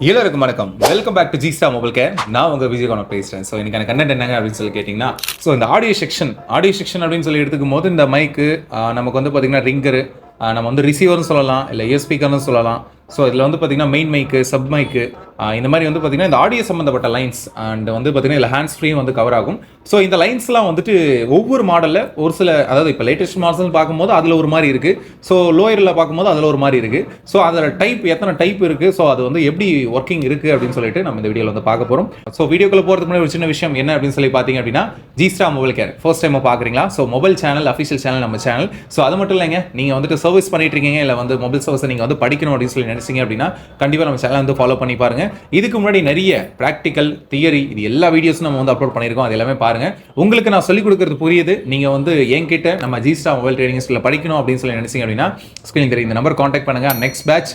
எல்லாருக்கும் வணக்கம். Welcome back to Gista mobile care. நான் உங்கள் விஜயகாந்த் பேசுகிறேன். ஸோ இன்னைக்கான கண்டென்ட் என்னங்க அப்படின்னு சொல்லி கேட்டிங்கன்னா, ஸோ இந்த ஆடியோ செக்ஷன் அப்படின்னு சொல்லி எடுத்துக்கும் போது இந்த மைக்கு நமக்கு வந்து பார்த்திங்கன்னா ரிங்கரு, நம்ம வந்து ரிசீவர்னு சொல்லலாம், இல்லை இயர் ஸ்பீக்கர்னு சொல்லலாம். ஸோ இதில் வந்து பார்த்திங்கன்னா மெயின் மைக்கு, சப் மைக்கு, இந்த மாதிரி வந்து பார்த்திங்கன்னா இந்த ஆடியோ சம்மந்தப்பட்ட லைன்ஸ் அண்ட் வந்து பார்த்திங்கன்னா இல்லை ஹேண்ட்ஸ் ஃப்ரீயும் வந்து கவர் ஆகும். ஸோ இந்த லைன்ஸ்லாம் வந்துட்டு ஒவ்வொரு மாடலில் ஒரு சில, அதாவது இப்போ லேட்டஸ்ட் மாடல்னு பார்க்கும்போது அதில் ஒரு மாதிரி இருக்குது, ஸோ லோயரில் பார்க்கும்போது அதில் ஒரு மாதிரி இருக்குது. ஸோ அதில் எத்தனை டைப் இருக்குது, ஸோ அது வந்து எப்படி ஒர்க்கிங் இருக்குது அப்படின்னு சொல்லிட்டு நம்ம இந்த வீடியோவில் வந்து பார்க்க போகிறோம். ஸோ வீடியோக்குள்ள போகிறதுக்கு முன்னாடி ஒரு சின்ன விஷயம் என்ன அப்படின்னு சொல்லி பார்த்தீங்க அப்படின்னா, ஜிஸ்டா மொபைல் கேர் ஃபர்ஸ்ட் டைம் பார்க்குறீங்களா? So mobile channel, official channel நம்ம சேனல். ஸோ அது மட்டும் இல்லைங்க, நீங்கள் வந்துட்டு சர்வீஸ் பண்ணிட்டு இருக்கீங்க, இல்லை வந்து மொபைல் சர்வீஸை நீங்கள் வந்து படிக்கணும் அப்படின்னு சொல்லி நினைச்சீங்க அப்படின்னா கண்டிப்பாக நம்ம சேனல் வந்து ஃபாலோ பண்ணி பாருங்க. இதுக்கு முன்னாடி நிறைய ப்ராக்டிக்கல், தியரி, இது எல்லா வீடியோஸும் நம்ம வந்து அப்லோட் பண்ணியிருக்கோம். அது எல்லாமே பாருங்க. உங்களுக்கு நான் சொல்லிக் கொடுக்கறது புரியுது, நீங்கள் வந்து என்கிட்ட நம்ம ஜிஸ்டா மொபைல் ட்ரேடிங் ஸ்கூலில் படிக்கணும் அப்படின்னு சொல்லி நினைச்சீங்க அப்படின்னா ஸ்கிரீன் தெரியும் இந்த நம்பர் காண்டாக்ட் பண்ணுங்க. Next batch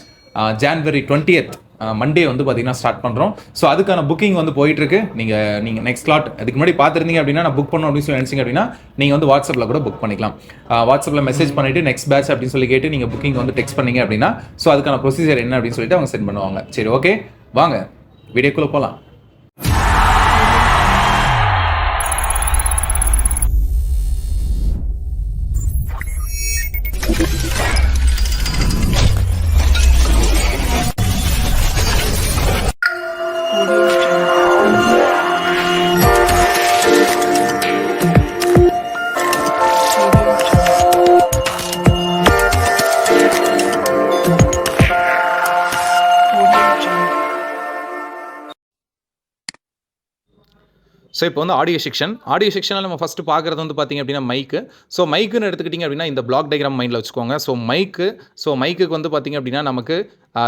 January 20th Monday வந்து பார்த்தீங்கன்னா ஸ்டார்ட் பண்ணுறோம். ஸோ அதுக்கான புக்கிங் வந்து போயிட்டுருக்கு. நீங்கள் நெக்ஸ்ட் ஸ்லாட் அதுக்கு முன்னாடி பார்த்துருந்தீங்க அப்படின்னா, நான் புக் பண்ணணும் அப்படின்னு சொல்லி நினச்சிங்க அப்படின்னா நீங்கள் வந்து வாட்ஸ்அப்பில் கூட புக் பண்ணிக்கலாம். வாட்ஸ்அப்பில் மெசேஜ் பண்ணிவிட்டு நெக்ஸ்ட் பேட்ச் அப்படின்னு சொல்லி கேட்டு நீங்கள் புக்கிங் வந்து டெக்ஸ்ட் பண்ணீங்க அப்படின்னா, ஸோ அதுக்கான ப்ரொசீஜர் என்ன அப்படின்னு சொல்லிட்டு அவங்க சென்ட் பண்ணுவாங்க. சரி, ஓகே, வாங்க வீடியோக்குள்ளே போகலாம். ஸோ இப்போ வந்து ஆடியோ செக்ஷனில் நம்ம ஃபஸ்ட்டு பார்க்குறது வந்து பார்த்திங்க அப்படின்னா மைக்கு. ஸோ மைக்குன்னு எடுத்துக்கிட்டிங்க அப்படின்னா இந்த பிளாக் டயக்ராம் மைண்டில் வச்சுக்கோங்க. ஸோ மைக்குக்கு வந்து பார்த்திங்க அப்படின்னா நமக்கு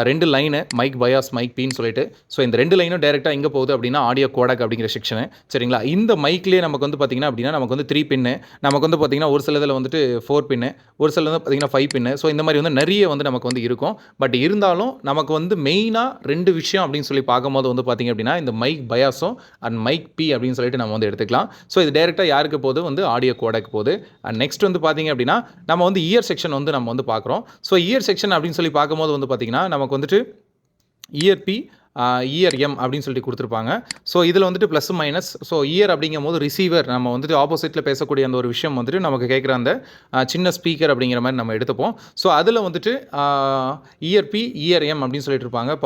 ரெண்டு லைனு, மைக் பயாஸ், மைக் பின்னு சொல்லிட்டு. ஸோ இந்த ரெண்டு லைனும் டேரெக்டாக எங்கே போகுது அப்படின்னா ஆடியோ கோடக் அப்படிங்கிற செக்ஷனு. சரிங்களா? இந்த மைக்லேயே நமக்கு வந்து பார்த்திங்கன்னா அப்படின்னா நமக்கு வந்து 3 பின்னு, நமக்கு வந்து பார்த்திங்கன்னா ஒரு சில இதில் வந்துட்டு 4 பின்னு, ஒரு சில வந்து பார்த்திங்கன்னா 5 பின்னு. ஸோ இந்த மாதிரி வந்து நிறைய வந்து நமக்கு வந்து இருக்கும். பட் இருந்தாலும் நமக்கு வந்து மெயினாக 2 விஷயம் அப்படின்னு சொல்லி பார்க்கும்போது வந்து பார்த்திங்க அப்படின்னா இந்த மைக் பயாஸும் அண்ட் மைக் பி அப்படின்னு சொல்லிட்டு நம்ம வந்து எடுத்துக்கலாம். ஸோ இது டேரெக்டாக யாருக்கு போகுது, வந்து ஆடியோ கோடக் போகுது. அண்ட் நெக்ஸ்ட் வந்து பார்த்திங்க அப்படின்னா நம்ம வந்து இயர் செக்ஷன் வந்து நம்ம வந்து பார்க்குறோம். ஸோ இயர் செக்ஷன் அப்படின்னு சொல்லி பார்க்கும்போது வந்து பார்த்திங்கன்னா நமக்கு வந்துட்டு இயர் பி, இயர் எம் அப்படின்னு சொல்லிட்டு கொடுத்துருப்பாங்க. ஸோ இதில் வந்துட்டு ப்ளஸ் மைனஸ். ஸோ இயர் அப்படிங்கும் போது ரிசீவர், நம்ம வந்துட்டு ஆப்போசிட்டில் பேசக்கூடிய அந்த ஒரு விஷயம் வந்துட்டு நமக்கு கேட்குற அந்த சின்ன ஸ்பீக்கர் அப்படிங்கிற மாதிரி நம்ம எடுத்துப்போம். ஸோ அதில் வந்துட்டு இயர் பி, இயர் எம் அப்படின்னு சொல்லிட்டு இருப்பாங்க,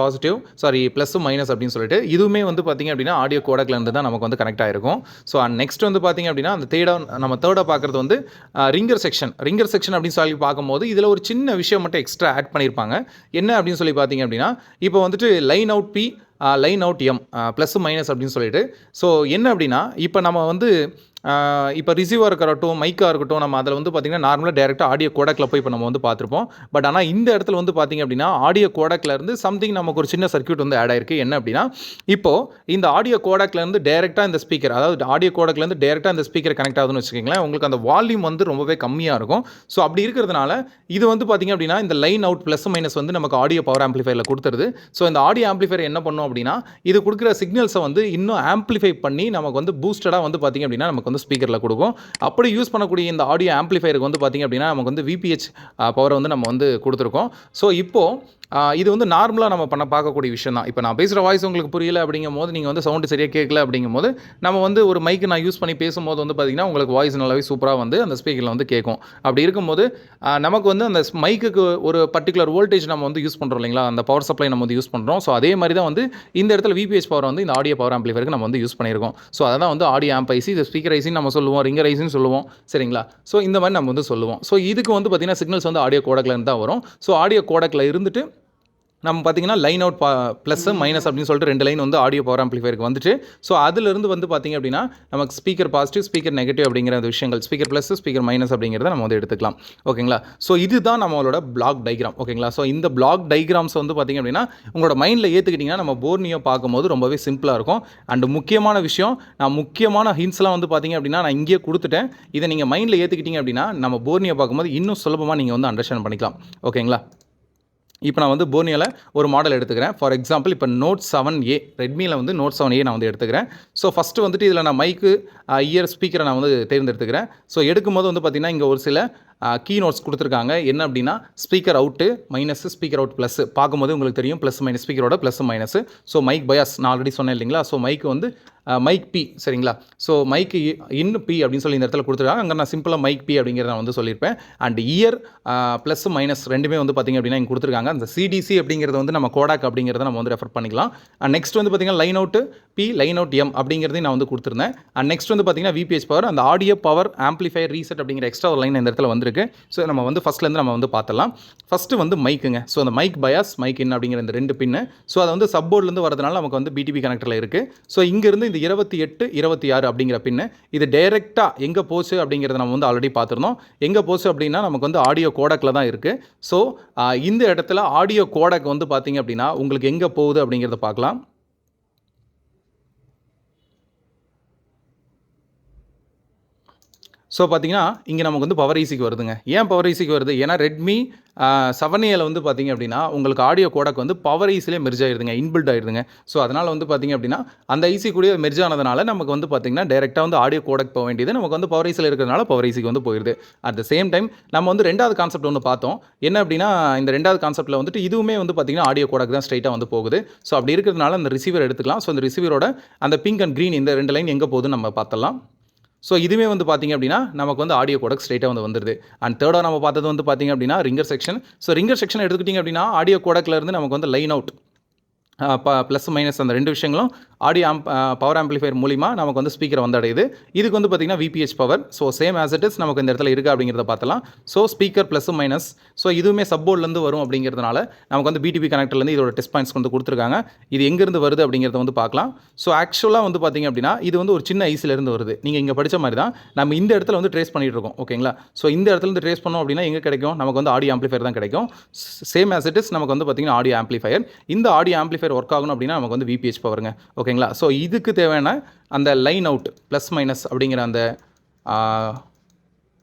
ப்ளஸ் மைனஸ் அப்படின்னு சொல்லிட்டு. இதுவுமே வந்து பார்த்திங்க அப்படின்னா ஆடியோ கோடக்லேருந்து தான் நமக்கு வந்து கனெக்ட் ஆகிருக்கும். ஸோ நெக்ஸ்ட் வந்து பார்த்திங்க அப்படின்னா அந்த தேர்டாக பார்க்குறது வந்து ரிங்கர் செக்ஷன் அப்படின்னு சொல்லி பார்க்கும்போது இதில் ஒரு சின்ன விஷயம் மட்டும் எக்ஸ்ட்ரா ஆட் பண்ணியிருப்பாங்க. என்ன அப்படின்னு சொல்லி பார்த்திங்க அப்படின்னா, இப்போ வந்துட்டு line out B, line out M, plus minus அப்படின்னு சொல்லிட்டு. ஸோ என்ன அப்படின்னா, இப்போ நம்ம வந்து இப்போ ரிசீவாக இருக்கட்டும், மைக்காக இருக்கட்டும், நம்ம அதில் வந்து பார்த்திங்கன்னா நார்மலாக டேரெக்டாக ஆடியோ கோடக்கில் போய் இப்போ நம்ம வந்து பார்த்துருப்போம். பட் ஆனால் இந்த இடத்துல வந்து பார்த்திங்க அப்படின்னா ஆடியோ கோடக்லேருந்து சம்திங் நமக்கு ஒரு சின்ன சர்க்யூட் வந்து ஆட் ஆயிருக்கு. என்ன அப்படின்னா, இப்போது இந்த ஆடியோ கோடக்லேருந்து டேரெக்டாக இந்த ஸ்பீக்கர், அதாவது ஆடியோ கோடக்லேருந்து டேரெக்டாக இந்த ஸ்பீக்கர் கனெக்ட் ஆகுதுன்னு வச்சுக்கோங்களேன், உங்களுக்கு அந்த வால்யூம் வந்து ரொம்பவே கம்மியாக இருக்கும். ஸோ அப்படி இருக்கிறதுனால இது வந்து பார்த்திங்க அப்படின்னா இந்த லைன் அவுட் ப்ளஸ் மைனஸ் வந்து நமக்கு ஆடியோ பவர் ஆம்பிளிஃபையரில் கொடுத்துருது. ஸோ இந்த ஆடியோ ஆம்பிளிஃபையர் என்ன பண்ணும் அப்படின்னா, இது கொடுக்குற சிக்னல்ஸை வந்து இன்னும் ஆம்பிளிஃபை பண்ணி நமக்கு வந்து பூஸ்டடாக வந்து பார்த்திங்க அப்படின்னா நமக்கு வந்து ஸ்பீக்கரில் கொடுக்கும். அப்படி யூஸ் பண்ணக்கூடிய இந்த ஆடியோ ஆம்பிளிஃபையருக்கு வந்து பார்த்திங்க அப்படின்னா நமக்கு வந்து VPH பவரை வந்து நம்ம வந்து கொடுத்துருக்கோம். ஸோ இப்போது இது வந்து நார்மலாக நம்ம பார்க்கக்கூடிய விஷயம் தான். இப்போ நான் பேசுகிற வாய்ஸ் உங்களுக்கு புரியல அப்படிங்கும் போது, நீங்கள் வந்து சவுண்டு சரியாக கேட்கல அப்படிங்கும் போது, நம்ம வந்து ஒரு மைக்கு நான் யூஸ் பண்ணி பேசும்போது வந்து பார்த்திங்கன்னா உங்களுக்கு வாய்ஸ் நல்லாவே சூப்பராக வந்து அந்த ஸ்பீக்கரில் வந்து கேட்கும். அப்படி இருக்கும்போது நமக்கு வந்து அந்த மைக்குக்கு ஒரு பர்டிகுலர் வோல்டேஜ் நம்ம வந்து யூஸ் பண்ணுறோம் இல்லைங்களா, அந்த பவர் சப்ளை நம்ம வந்து யூஸ் பண்ணுறோம். ஸோ அதே மாதிரி தான் வந்து இந்த இடத்துல VPH பவர் வந்து இந்த ஆடியோ பவர் ஆம்பிளிஃபையருக்கு நம்ம வந்து யூஸ் பண்ணியிருக்கோம். ஸோ அதான் வந்து ஆடியோ ஆம்ப் ஐசி, இது ஸ்பீக்கர் ஐசின்னு நம்ம சொல்லுவோம், ரிங்கர் ஐசின்னு சொல்லுவோம். சரிங்களா? ஸோ இந்த மாதிரி நம்ம வந்து சொல்லுவோம். ஸோ இதுக்கு வந்து பார்த்திங்கன்னா சிக்னல்ஸ் வந்து ஆடியோ கோடக்கில் இருந்து தான் வரும். ஸோ ஆடியோ கோடக்கில் இருந்துட்டு நம்ம பார்த்திங்கன்னா லைன் அவுட் ப்ளஸ் மைனஸ் அப்படின்னு சொல்லிட்டு 2 லைன் வந்து ஆடியோ பவர் ஆம்பிளிஃபையருக்கு வந்துட்டு, ஸோ அதிலிருந்து வந்து பார்த்திங்க அப்படின்னா நமக்கு ஸ்பீக்கர் பாசிட்டிவ், ஸ்பீக்கர் நெகட்டிவ் அப்படிங்கிற விஷயங்கள், ஸ்பீக்கர் ப்ளஸ், ஸ்பீக்கர் மைனஸ் அப்படிங்கிறத நம்ம வந்து எடுத்துக்கலாம். ஓகேங்களா? ஸோ இதுதான் நம்மளோட பிளாக் டயக்ராம். ஓகேங்களா? ஸோ இந்த பிளாக் டயக்ராம்ஸ் வந்து பார்த்திங்க அப்படின்னா உங்களோட மைண்டில் ஏற்றுக்கிட்டிங்கன்னா நம்ம போர்னியோ பார்க்கும்போது ரொம்பவே சிம்பிளாக இருக்கும். அண்ட் முக்கியமான விஷயம், நான் முக்கியமான ஹிண்ட்ஸ்லாம் வந்து பார்த்திங்க அப்படின்னா நான் இங்கேயே கொடுத்துட்டேன். இதை நீங்கள் மைண்டில் ஏற்றுக்கிட்டிங்க அப்படின்னா நம்ம போர்னியோ பார்க்கும்போது இன்னும் சுலபமாக நீங்கள் வந்து அண்டர்ஸ்டாண்ட் பண்ணிக்கலாம். ஓகேங்களா? இப்போ நான் வந்து போர்னியோவில் ஒரு மாடல் எடுத்துக்கிறேன். ஃபார் எக்ஸாம்பிள் இப்போ நோட் 7A, ரெட்மியில் வந்து நோட் 7A நான் வந்து எடுத்துக்கிறேன். ஸோ ஃபஸ்ட்டு வந்துட்டு இதில் நான் மைக்கு, இயர், ஸ்பீக்கரை நான் வந்து தேர்ந்தெடுத்துக்கிறேன். ஸோ எடுக்கும்போது வந்து பார்த்திங்கன்னா இங்கே ஒரு சில கீ நோட்ஸ் கொடுத்துருக்காங்க. என்ன அப்படின்னா speaker out minus, speaker out plus. பார்க்கும்போது உங்களுக்கு தெரியும் ப்ளஸ் மைனஸ், ஸ்பீக்கரோட plus minus. So mic bias நான் ஆல்ரெடி சொன்னேன் இல்லைங்களா. ஸோ மைக்கு வந்து மைக் பி, சரிங்களா. ஸோ மைக்கு இன் பி அப்படின்னு சொல்லி இந்த இடத்துல கொடுத்துருக்காங்க. அங்கே நான் சிம்பிளாக மைக் பி அப்படிங்கிறத நான் வந்து சொல்லியிருப்பேன். அண்ட் இயர் ப்ளஸ் மைனஸ் ரெண்டுமே வந்து பார்த்திங்க அப்படின்னா இங்கே கொடுத்துருக்காங்க. அந்த சிடிசி அப்படிங்கிறது வந்து நம்ம கோடாக் அப்படிங்கிறத நம்ம வந்து ரெஃபர் பண்ணிக்கலாம். அண்ட் நெக்ஸ்ட் வந்து பார்த்திங்கன்னா line out B, line out M அப்படிங்கிறதையும் நான் வந்து கொடுத்துருந்தேன். அண்ட் நெக்ஸ்ட் வந்து பார்த்திங்கன்னா விபிஹெச் பவர், அந்த ஆடியோ பவர் ஆம்பிளிஃபையர் ரீசெட் அப்படிங்கிற எக்ஸ்ட்ரா ஒரு லைன் இந்த இடத்துல வந்திருக்கு. ஸோ நம்ம வந்து ஃபஸ்ட்லேருந்து நம்ம வந்து பார்த்துலாம். ஃபஸ்ட்டு வந்து மைக்குங்க. ஸோ அந்த மைக் பயாஸ், மைக் இன் அப்படிங்கிற இந்த 2 பின்னு. ஸோ அது வந்து சப்போர்ட்லேருந்து வரதுனால நமக்கு வந்து பிடிபி கனெக்டரில் இருக்குது. ஸோ இங்கேருந்து இந்த 28, 26 அப்படிங்கிற பின்னு இது டைரெக்டாக எங்கே போச்சு அப்படிங்கிறத நம்ம வந்து ஆல்ரெடி பார்த்துருந்தோம். எங்கே போச்சு அப்படின்னா நமக்கு வந்து ஆடியோ கோடக்கில் தான் இருக்குது. ஸோ இந்த இடத்துல ஆடியோ கோடக் வந்து பார்த்திங்க அப்படின்னா உங்களுக்கு எங்கே போகுது அப்படிங்கிறத பார்க்கலாம். ஸோ பார்த்தீங்கன்னா இங்கே நமக்கு வந்து பவர் ஈசிக்கு வருதுங்க. ஏன் பவர் ஈசிக்கு வருது? ஏன்னா ரெட்மி 7Aல வந்து பார்த்திங்க அப்படின்னா உங்களுக்கு ஆடியோ கோடக் வந்து பவர் ஈஸிலே மெர்ஜ் ஆகிடுதுங்க, இன்பில்ட் ஆகிடுதுங்க. ஸோ அதனால் வந்து பார்த்திங்க அப்படின்னா அந்த ஈசி கூட மெர்ஜ் ஆனதுனால நமக்கு வந்து பார்த்திங்கன்னா டேரெக்டாக வந்து ஆடியோ கோடக் போக வேண்டியது நமக்கு வந்து பவர் ஈஸில் இருக்கிறதுனால பவர் ஈசிக்கு வந்து போயிடுது. அட் த சேம் டைம் நம்ம வந்து 2வது கான்செப்ட் ஒன்று பார்த்தோம். என்ன அப்படின்னா இந்த 2வது கான்செப்ட்டில் வந்துட்டு இதுவுமே வந்து பார்த்திங்கன்னா ஆடியோ கோடக் தான் ஸ்ட்ரைட்டாக வந்து போகுது. ஸோ அப்படி இருக்கிறதுனால அந்த ரிசீவர் எடுத்துக்கலாம். ஸோ அந்த ரிசீவரோட அந்த பிங்க் அண்ட் க்ரீன் இந்த 2 லைன் எங்கே போகுதுன்னு நம்ம பார்த்தலாம். ஸோ இதுவே வந்து பார்த்திங்க அப்படின்னா நமக்கு வந்து ஆடியோ கோடக் ஸ்ட்ரைட்டாக வந்து வந்துடுது. அண்ட் தேர்டாக நம்ம பார்த்தது வந்து பார்த்திங்க அப்படின்னா ringer section. So ringer section எடுத்துக்கிட்டிங்க அப்படின்னா ஆடியோ கோடக்லேருந்து நமக்கு வந்து லைன் அவுட் ப்ளஸ் மைனஸ் அந்த 2 விஷயங்களும் ஆடியோ பவர் ஆம்பிளிஃபையர் மூலிமா நமக்கு வந்து ஸ்பீக்கரை வந்து அடையுது. இதுக்கு வந்து பார்த்திங்கன்னா VBH power. So same as it is நமக்கு இந்த இடத்துல இருக்குது அப்படிங்கிறத பார்த்தலாம். So speaker plus minus. So இதுவுமே சப்போர்ட்லேருந்து வரும் அப்படிங்கிறதுனால நமக்கு வந்து பிடிபி கனெக்டர்லேருந்து இதோட டெஸ்ட் பாயிண்ட்ஸ் வந்து கொடுத்துருக்காங்க. இது எங்கேருந்து வருது அப்படிங்கிறத வந்து பார்க்கலாம். ஸோ ஆக்சுவலாக வந்து பார்த்திங்க அப்படின்னா இது வந்து ஒரு சின்ன ஐசிலேருந்து வருது. நீங்கள் இங்கே படித்த மாதிரி தான் நம்ம இந்த இடத்துல வந்து ட்ரேஸ் பண்ணிகிட்டு இருக்கோம். ஓகேங்களா. ஸோ இந்த இடத்துல இருந்து ட்ரேஸ் பண்ணோம் அப்படின்னா எங்கே கிடைக்கும்? நமக்கு வந்து ஆடியோ ஆம்பிளிஃபையர் தான் கிடைக்கும். சேம் ஆஸ் இட் இஸ் நமக்கு வந்து பார்த்திங்கன்னா ஆடியோ ஆம்பிளிஃபையர். இந்த ஆடியோ ஆம்பிளிஃபையர் ஒர்க் ஆகணும் அப்படின்னா நமக்கு வந்து விபிஹெச் பவருங்க. ஓகேங்களா. ஸோ இதுக்கு தேவையான அந்த லைன் அவுட் ப்ளஸ் மைனஸ் அப்படிங்கிற அந்த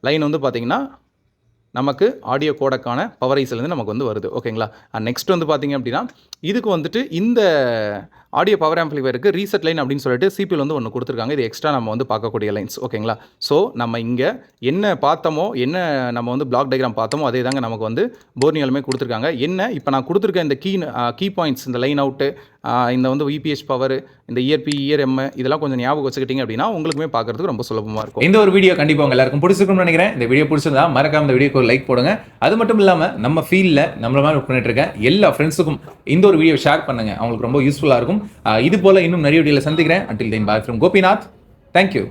லைன் வந்து பார்த்திங்கன்னா நமக்கு ஆடியோ கோடக்கான பவர் ஐஸ்லேருந்து நமக்கு வந்து வருது. ஓகேங்களா. நெக்ஸ்ட் வந்து பார்த்திங்க அப்படின்னா இதுக்கு வந்துட்டு இந்த ஆடியோ பவர் ஆம்பிளிஃபையருக்கு ரீசெட் லைன் அப்படின்னு சொல்லிட்டு சிபிஎல் வந்து ஒன்று கொடுத்துருக்காங்க. இது எக்ஸ்ட்ரா நம்ம வந்து பார்க்கக்கூடிய லைன்ஸ். ஓகேங்களா. ஸோ நம்ம இங்கே என்ன பார்த்தோமோ, என்ன நம்ம வந்து பிளாக் டயக்ராம் பார்த்தோமோ அதே தாங்க நமக்கு வந்து போர்னியோலுமே கொடுத்துருக்காங்க. என்ன இப்போ நான் கொடுத்துருக்க இந்த கீ பாயிண்ட்ஸ், இந்த லைன் அவுட்டு, இந்த வந்து விபிஹெச் பவர், இந்த இயர் பி, இயர் எம், இதெல்லாம் கொஞ்சம் ஞாபகம் வச்சுக்கிட்டிங்க அப்படின்னா உங்களுக்குமே பார்க்குறதுக்கு ரொம்ப சுலபமாக இருக்கும். இந்த ஒரு வீடியோ கண்டிப்பாக உங்கள் எல்லாருக்கும் பிடிச்சிருக்கும்னு நினைக்கிறேன். இந்த வீடியோ பிடிச்சிருந்தா மறக்காம இந்த வீடியோக்கு ஒரு லைக் போடுங்க. அது மட்டும் இல்லாமல் நம்ம ஃபீல்டில் நம்மள மாதிரி ஒர்க் பண்ணிட்டு இருக்க எல்லா ஃப்ரெண்ட்ஸுக்கும் இந்த ஒரு வீடியோ ஷேர் பண்ணுங்கள். அவங்களுக்கு ரொம்ப யூஸ்ஃபுல்லாக இருக்கும். இது போல் இன்னும் நிறைய வீடியோவில் சந்திக்கிறேன். Until then, bye from Gopinath. Thank you.